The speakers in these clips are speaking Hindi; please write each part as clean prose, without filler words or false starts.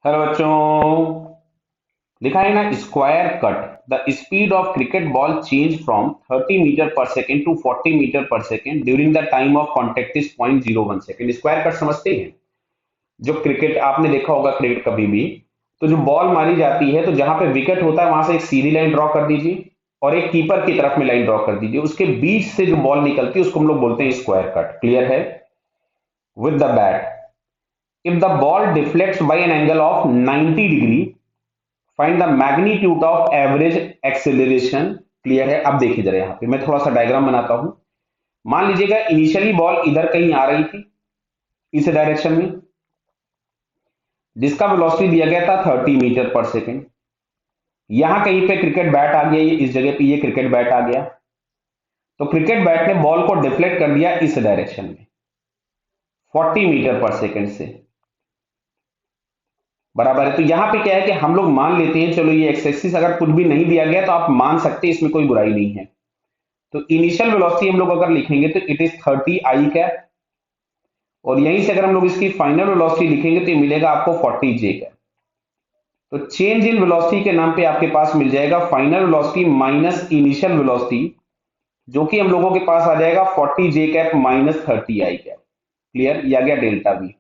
हेलो बच्चों। लिखा है ना, square cut the speed of cricket ball change from 30 metre per second to 40 metre per second during the time of contact is 0.01 second. Square cut समझते हैं? जो क्रिकेट आपने देखा होगा, क्रिकेट कभी भी, तो जो बॉल मारी जाती है तो जहां पे विकेट होता है वहां से एक सीधी लाइन ड्रॉ कर दीजिए और एक कीपर की तरफ में लाइन ड्रॉ कर दीजिए। उसके बीच से जो बॉल निकलती है उसको हम लोग बोलते हैं स्क्वायर कट। क्लियर है? With the bat, if the ball deflects by an angle of 90 degree, find the magnitude of average acceleration. Clear है? अब देखिए जरा, यहां पे मैं थोड़ा सा डायग्राम बनाता हूं। मान लीजिएगा इनिशियली बॉल इधर कहीं आ रही थी, इस डायरेक्शन में, जिसका वेलोसिटी दिया गया था 30 मीटर पर सेकेंड। यहां कहीं पे क्रिकेट बैट आ गया, ये इस जगह पे ये क्रिकेट बैट आ गया, तो क्रिकेट बैट ने बॉल को डिफ्लेक्ट कर दिया इस डायरेक्शन में 40 मीटर पर सेकेंड से। बराबर है? तो यहां पे क्या है कि हम लोग मान लेते हैं, चलो ये एक्स एक्सिस अगर कुछ भी नहीं दिया गया तो आप मान सकते हैं, इसमें कोई बुराई नहीं है। तो इनिशियल वेलोसिटी हम लोग अगर लिखेंगे तो इट इज 30 आई कैप, और यहीं से अगर हम लोग इसकी फाइनल वेलोसिटी लिखेंगे तो ये मिलेगा आपको 40 जे कैप। तो चेंज इन वेलोसिटी के नाम पे आपके पास मिल जाएगा final velocity minus initial velocity, जो कि हम लोगों के पास आ जाएगा 40 जे कैप माइनस 30 आई कैप। क्लियर? ये आ गया डेल्टा वी।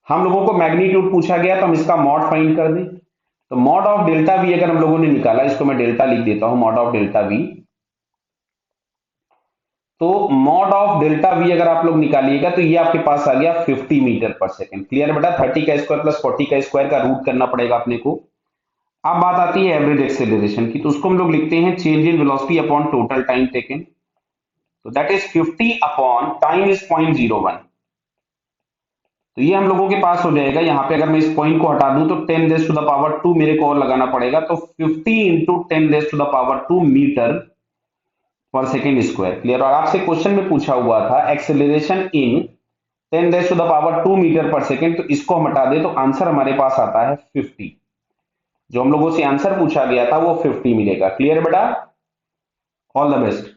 हम लोगों को मैग्नीट्यूड पूछा गया तो हम इसका मॉड फाइंड कर दें। तो मॉड ऑफ डेल्टा वी अगर हम लोगों ने निकाला, इसको मैं डेल्टा लिख देता हूं, मॉड ऑफ डेल्टा वी। तो मॉड ऑफ डेल्टा वी अगर आप लोग निकालिएगा तो ये आपके पास आ गया 50 मीटर पर सेकेंड। क्लियर बेटा? 30 का स्क्वायर प्लस 40 का स्क्वायर का रूट करना पड़ेगा अपने को। अब बात आती है एवरेज एक्सेलरेशन की, तो उसको हम लोग लिखते हैं change in velocity upon total time taken. तो that is 50 upon time is 0.01। तो ये हम लोगों के पास हो जाएगा, यहां पे अगर मैं इस पॉइंट को हटा दूं तो 10 रेज टू द पावर 2 मेरे को और लगाना पड़ेगा, तो 50 into 10 raise to the power 2 metre per second square. Clear? और आपसे क्वेश्चन में पूछा हुआ था acceleration in 10 raise to the power 2 metre per second, तो इसको हम हटा दें तो आंसर हमारे पास आता है 50। जो हम लोगों से आंसर पूछा गया था वो 50 मिलेगा। क्लियर बेटा? All the best.